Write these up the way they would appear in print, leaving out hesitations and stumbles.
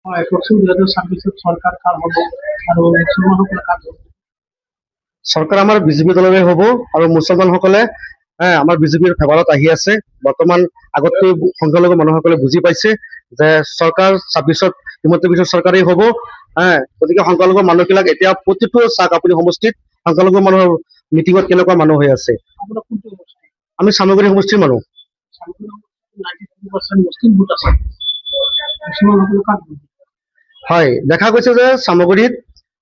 হয় কওকচোন 2026 চৰকাৰ কাৰ হ'ব আৰু মুছলমানসকলে কাৰ হ'ব? চৰকাৰ আমাৰ বিজেপি দলৰে হ'ব আৰু মুছলমানসকলে আমাৰ বিজেপিৰ ফেভাৰত আহি আছে। বৰ্তমান আগতকৈ সংখ্যালঘু মানুহসকলে বুজি পাইছে যে চৰকাৰ 26ত হিমন্ত বিশ্ব চৰকাৰেই হ'ব। গতিকে সংখ্যালঘু মানুহবিলাক এতিয়া প্ৰতিটো চাওক আপুনি সমষ্টিত সংখ্যালঘু মানুহৰ মিটিঙত কেনেকুৱা মানুহ হৈ আছে। আপোনাৰ কোনটো সমষ্টি? আমি চামগুৰি সমষ্টিৰ মানুহ। 93% মুছলিম ভোট আছে, মুছলমানসকলে কাৰ ভোট? হয়, দেখা গৈছে যে চামগুৰিত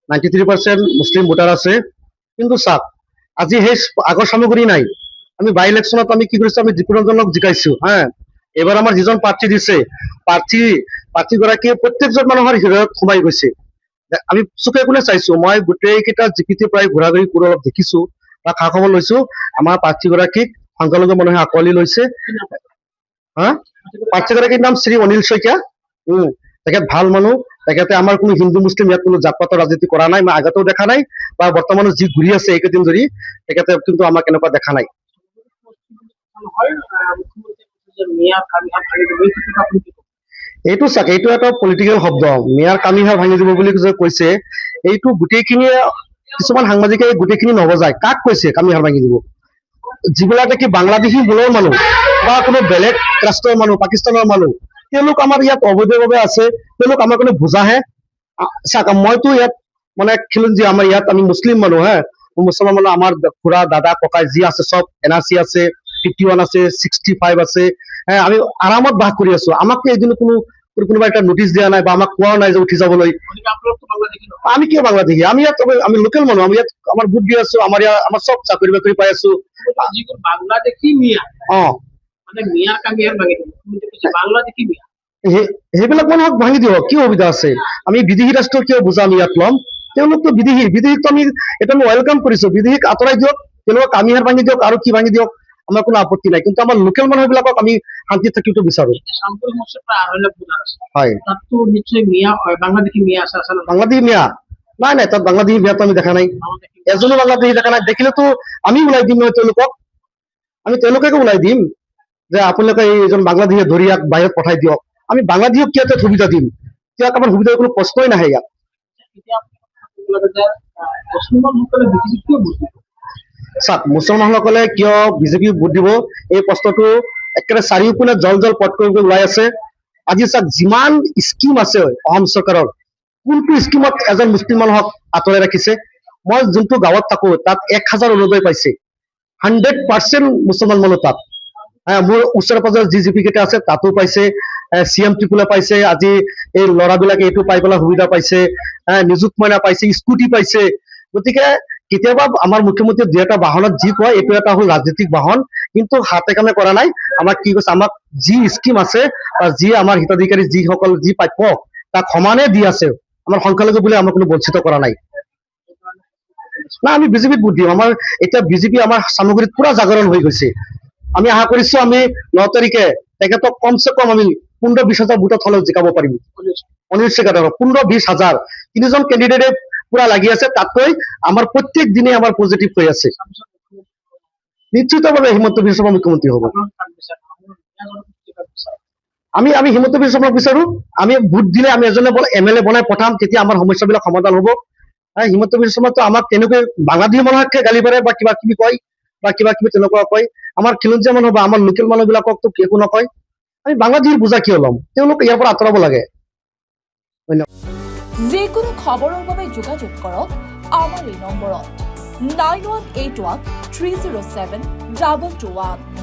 93% মুছলিম ভোটাৰ আছে। কিন্তু চাওক আজি সেই আগৰ চামগুৰি নাই। আমি বাই ইলেকশ্যনত আমি কি কৰিছো, আমি জিকুৰঞ্জনক জিকাইছো। এইবাৰ আমাৰ যিজন প্ৰাৰ্থী দিছে প্ৰাৰ্থীগৰাকীয়ে প্ৰত্যেকজন মানুহৰ হৃদয়ত সোমাই গৈছে। আমি চুকে কোণে চাইছো, মই গোটেইকেইটা জিকিটি প্ৰায় ঘূৰা ঘূৰি কৰি অলপ দেখিছো বা খা খবৰ লৈছো। আমাৰ প্ৰাৰ্থীগৰাকীক সংখ্যালঘু মানুহে আঁকোৱালি লৈছে। প্ৰাৰ্থীগৰাকীৰ নাম শ্ৰী অনিল শইকীয়া। তেখেত ভাল মানুহ। তেখেতে আমাৰ কোনো হিন্দু মুছলিম ইয়াত কোনো জাত পাতৰ ৰাজনীতি কৰা নাই। মই আগতেও দেখা নাই বা বৰ্তমানো যি ঘূৰি আছে এইকেইদিন ধৰি তেখেতে কিন্তু আমাক এনেকুৱা দেখা নাই। এইটো চাওক, এইটো এটা পলিটিকেল শব্দ। মিয়াৰ কামিহা ভাঙি দিব বুলি যে কৈছে, এইটো গোটেইখিনিয়ে কিছুমান সাংবাদিকে গোটেইখিনি নবজায়। কাক কৈছে কামিহাৰ ভাঙি দিব? যিবিলাক কি বাংলাদেশী মূলৰ মানুহ বা কোনো বেলেগ ৰাষ্ট্ৰৰ মানুহ, পাকিস্তানৰ মানুহ, তেওঁলোক আমাৰ ইয়াত অবৈধভাৱে আছে। তেওঁলোক আমাৰ কোনো বুজাহে। চাওক মইতো ইয়াত মানে খিলঞ্জী, আমাৰ ইয়াত আমি মুছলিম মানুহ। মুছলমান মানুহ আমাৰ খুৰা দাদা ককাই যি আছে চব NRC আছে, 51 আছে, 65 আছে। আমি আৰামত বাস কৰি আছো। আমাক এদিন কোনোবা এটা নটিচ দিয়া নাই বা আমাক কোৱা নাই যে উঠি যাবলৈ। আমি কিয় বাংলাদেশী? আমি ইয়াত আমি লোকেল মানুহ। আমি ইয়াত আমাৰ ভোট দি আছো। আমাৰ ইয়াত আমাৰ চব চাকৰি বাকৰি পাই আছো। বাংলাদেশী মিয়া মানে মিয়াৰ কামিহাৰ ভাঙি দিব, বাংলাদেশী মিয়া সেইবিলাক মানুহক ভাঙি দিয়ক, কি সুবিধা আছে? আমি বিদেশী ৰাষ্ট্ৰ কিয় বুজা আমি ইয়াত ল'ম? তেওঁলোকতো বিদেশীকতো আমি এটা ৱেলকাম কৰিছো। বিদেশীক আঁতৰাই দিয়ক, তেওঁলোকক কামিহাৰ ভাঙি দিয়ক আৰু কি ভাঙি দিয়ক, আমাৰ কোনো আপত্তি নাই। কিন্তু আমাৰ লোকেল মানুহবিলাকক আমি শান্তিত থাকিব বিচাৰো। হয়, বাংলাদেশী মিয়া নাই নাই, তাত বাংলাদেশী মিয়াটো আমি দেখা নাই। এজনো বাংলাদেশী দেখা নাই। দেখিলেতো আমি ওলাই দিম নহয় তেওঁলোকক। আমি তেওঁলোককে ওলাই দিম যে আপোনালোকে এইজন বাংলাদেশী ধৰি ইয়াক বাহিৰত পঠাই দিয়ক। আমি বাংলাদেশক কিয় সুবিধা দিম? ইয়াক আমাৰ সুবিধাৰ কোনো প্ৰশ্নই নাহে ইয়াত। চাওক, মুছলমানসকলে কিয় বিজেপি ভোট দিব, এই প্ৰশ্নটো একেবাৰে চাৰিওপিনে জল পট কৰি ওলাই আছে। আজি চাওক, যিমান স্কিম আছে অসম চৰকাৰৰ, কোনটো স্কিমত এজন মুছলিম মানুহক আঁতৰাই ৰাখিছে? মই যোনটো গাঁৱত থাকো তাত 1000 অৰুণোদয় পাইছে। 100% মুছলমান মানুহ তাত। মোৰ ওচৰে পাজৰে GGP কেইটা আছে তাতো পাইছে। CM ত্ৰিপুলা পাইছে। আজি এই ল'ৰাবিলাকে এইটো পাই পেলাই সুবিধা পাইছে। নিযুত মইনা পাইছে, স্কুটি পাইছে। গতিকে কেতিয়াবা আমাৰ মুখ্যমন্ত্ৰীয়ে 2 এটা বাহনত যি কয়, এইটো এটা হ'ল ৰাজনৈতিক বাহন, কিন্তু হাতে কামে কৰা নাই। আমাক কি কৈছে, আমাক যি স্কিম আছে বা যি আমাৰ হিতাধিকাৰী যিসকল যি প্ৰাপ্য তাক সমানে দি আছে। আমাৰ সংখ্যালঘু বুলি আমাক কোনো বঞ্চিত কৰা নাই। না, আমি বিজেপিত ভোট দিম। আমাৰ এতিয়া বিজেপি আমাৰ চামগুৰিত পুৰা জাগৰণ হৈ গৈছে। আমি আশা কৰিছো আমি 9 তাৰিখে তেখেতক কমচে কম আমি 15-20 হাজাৰ ভোটত হ'লেও জিকাব পাৰিম। অনিল শইকীয়াক 15-20 হাজাৰ। 3জন কেণ্ডিডেটে পুৰা লাগি আছে। তাতকৈ আমাৰ প্ৰত্যেক দিনে আমাৰ পজিটিভ হৈ আছে। নিশ্চিতভাৱে হিমন্ত বিশ্ব শৰ্মা মুখ্যমন্ত্ৰী হ'ব। আমি হিমন্ত বিশ্ব শৰ্মাক বিচাৰো। আমি ভোট দিলে আমি এজনে MLA বনাই পঠাম, তেতিয়া আমাৰ সমস্যাবিলাক সমাধান হ'ব। হিমন্ত বিশ্ব শৰ্মাটো আমাক তেনেকৈ বাংলাদেশী মানুহকে গালি পাৰে বা কিবা কিবি কয় বা কিবা কিবি তেনেকুৱা কয়। আমাৰ খিলঞ্জীয়া মানুহ বা আমাৰ লোকেল মানুহবিলাককতো একো নকয়। আমি বাংলাদেশীৰ বুজা কিয় ল'ম? তেওঁলোক ইয়াৰ পৰা আঁতৰাব লাগে। যিকোনো খবৰৰ বাবে যোগাযোগ কৰক আমাৰ এই নম্বৰত 9181 307 221।